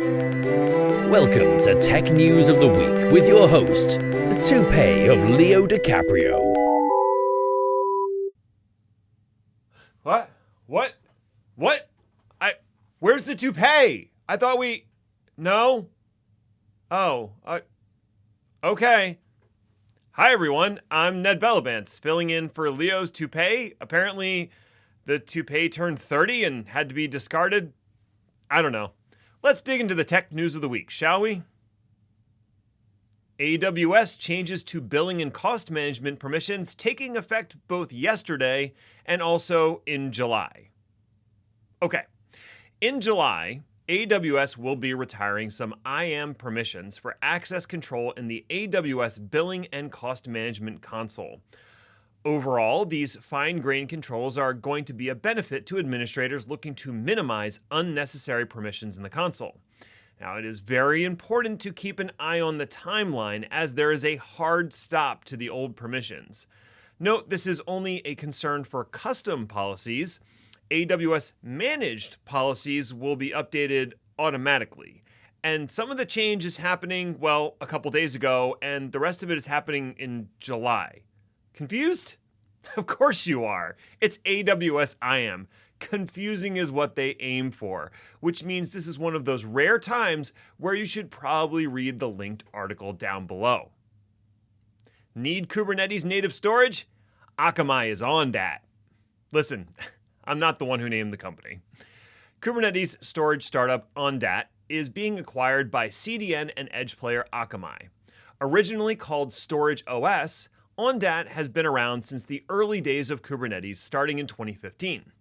Welcome to Tech News of the Week with your host, the toupee of Leo DiCaprio. What? Where's the toupee? I thought we... No? Oh, okay. Hi, everyone. I'm Ned Bellabance, filling in for Leo's toupee. Apparently, the toupee turned 30 and had to be discarded. I don't know. Let's dig into the tech news of the week, shall we? AWS changes to billing and cost management permissions taking effect both yesterday and also in July. Okay. In July, AWS will be retiring some IAM permissions for access control in the AWS Billing and Cost Management console. Overall, these fine-grained controls are going to be a benefit to administrators looking to minimize unnecessary permissions in the console. Now, it is very important to keep an eye on the timeline as there is a hard stop to the old permissions. Note, this is only a concern for custom policies. AWS managed policies will be updated automatically. And some of the change is happening, well, a couple days ago, and the rest of it is happening in July. Confused? Of course you are. It's AWS IAM. Confusing is what they aim for, which means this is one of those rare times where you should probably read the linked article down below. Need Kubernetes native storage? Akamai is Ondat. Listen, I'm not the one who named the company. Kubernetes storage startup Ondat is being acquired by CDN and edge player Akamai. Originally called Storage OS, Ondat has been around since the early days of Kubernetes starting in 2015.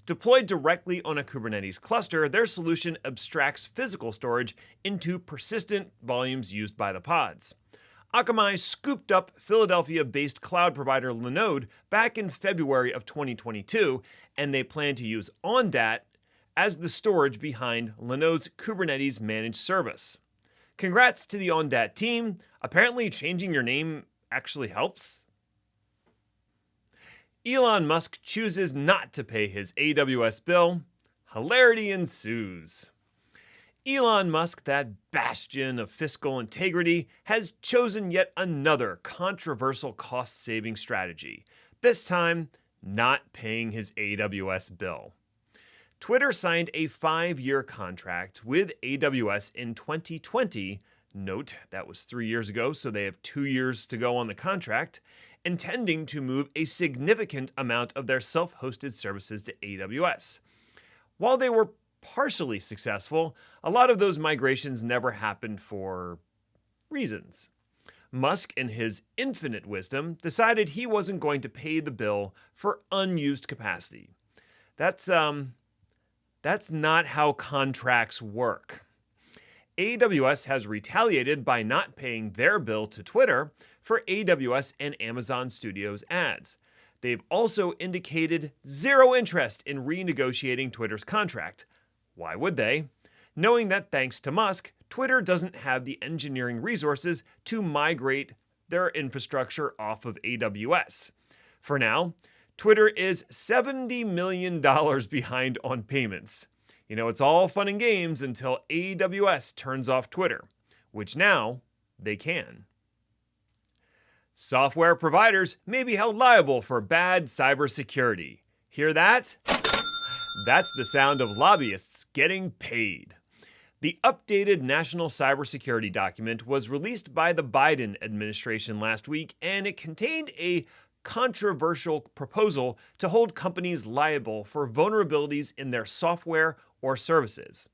Deployed directly on a Kubernetes cluster, their solution abstracts physical storage into persistent volumes used by the pods. Akamai scooped up Philadelphia-based cloud provider Linode back in February of 2022, and they plan to use Ondat as the storage behind Linode's Kubernetes managed service. Congrats to the Ondat team. Apparently changing your name actually helps. Elon Musk chooses not to pay his AWS bill. Hilarity ensues. Elon Musk, that bastion of fiscal integrity, has chosen yet another controversial cost-saving strategy, this time not paying his AWS bill. Twitter signed a 5-year contract with AWS in 2020. Note, that was 3 years ago, so they have 2 years to go on the contract, intending to move a significant amount of their self-hosted services to AWS. While they were partially successful, a lot of those migrations never happened for reasons. Musk, in his infinite wisdom, decided he wasn't going to pay the bill for unused capacity. That's not how contracts work. AWS has retaliated by not paying their bill to Twitter for AWS and Amazon Studios ads. They've also indicated zero interest in renegotiating Twitter's contract. Why would they? Knowing that thanks to Musk, Twitter doesn't have the engineering resources to migrate their infrastructure off of AWS. For now, Twitter is $70 million behind on payments. You know, it's all fun and games until AWS turns off Twitter, which now they can. Software providers may be held liable for bad cybersecurity. Hear that? That's the sound of lobbyists getting paid. The updated National Cybersecurity Document was released by the Biden administration last week, and it contained a controversial proposal to hold companies liable for vulnerabilities in their software or services.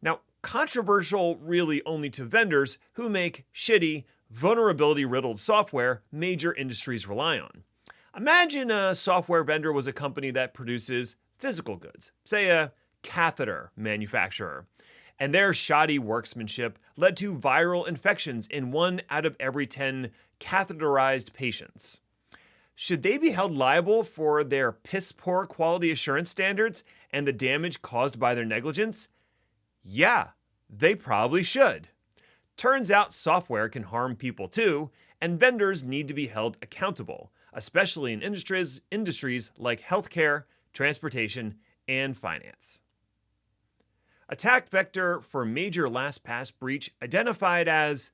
Now, controversial really only to vendors who make shitty, vulnerability-riddled software major industries rely on. Imagine a software vendor was a company that produces physical goods, say a catheter manufacturer, and their shoddy workmanship led to viral infections in 1 out of every 10 catheterized patients. Should they be held liable for their piss-poor quality assurance standards and the damage caused by their negligence? Yeah, they probably should. Turns out software can harm people too, and vendors need to be held accountable, especially in industries like healthcare, transportation, and finance. Attack vector for major LastPass breach identified as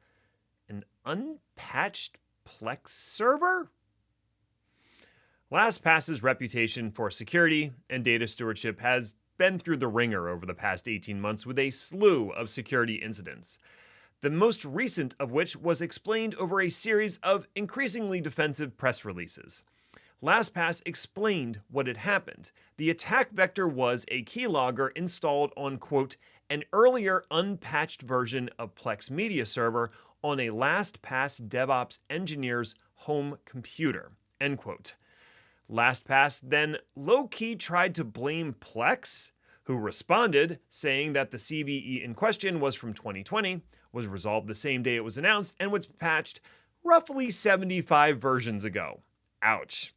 an unpatched Plex server? LastPass's reputation for security and data stewardship has been through the ringer over the past 18 months with a slew of security incidents. The most recent of which was explained over a series of increasingly defensive press releases. LastPass explained what had happened. The attack vector was a keylogger installed on, quote, an earlier unpatched version of Plex Media Server on a LastPass DevOps engineer's home computer, end quote. LastPass then low-key tried to blame Plex, who responded saying that the CVE in question was from 2020, was resolved the same day it was announced, and was patched roughly 75 versions ago. Ouch.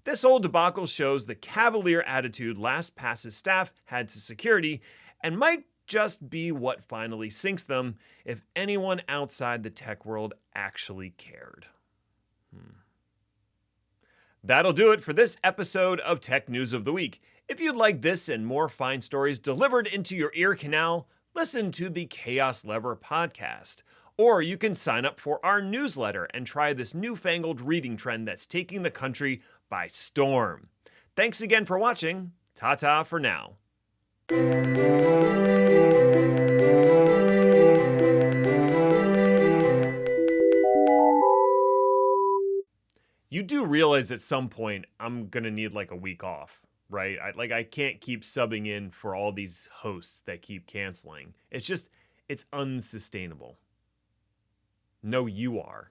This whole debacle shows the cavalier attitude LastPass's staff had to security and might just be what finally sinks them if anyone outside the tech world actually cared. That'll do it for this episode of Tech News of the Week. If you'd like this and more fine stories delivered into your ear canal, listen to the Chaos Lever podcast. Or you can sign up for our newsletter and try this newfangled reading trend that's taking the country by storm. Thanks again for watching. Ta-ta for now. You do realize at some point I'm going to need like a week off, right? I can't keep subbing in for all these hosts that keep canceling. It's unsustainable. No, you are.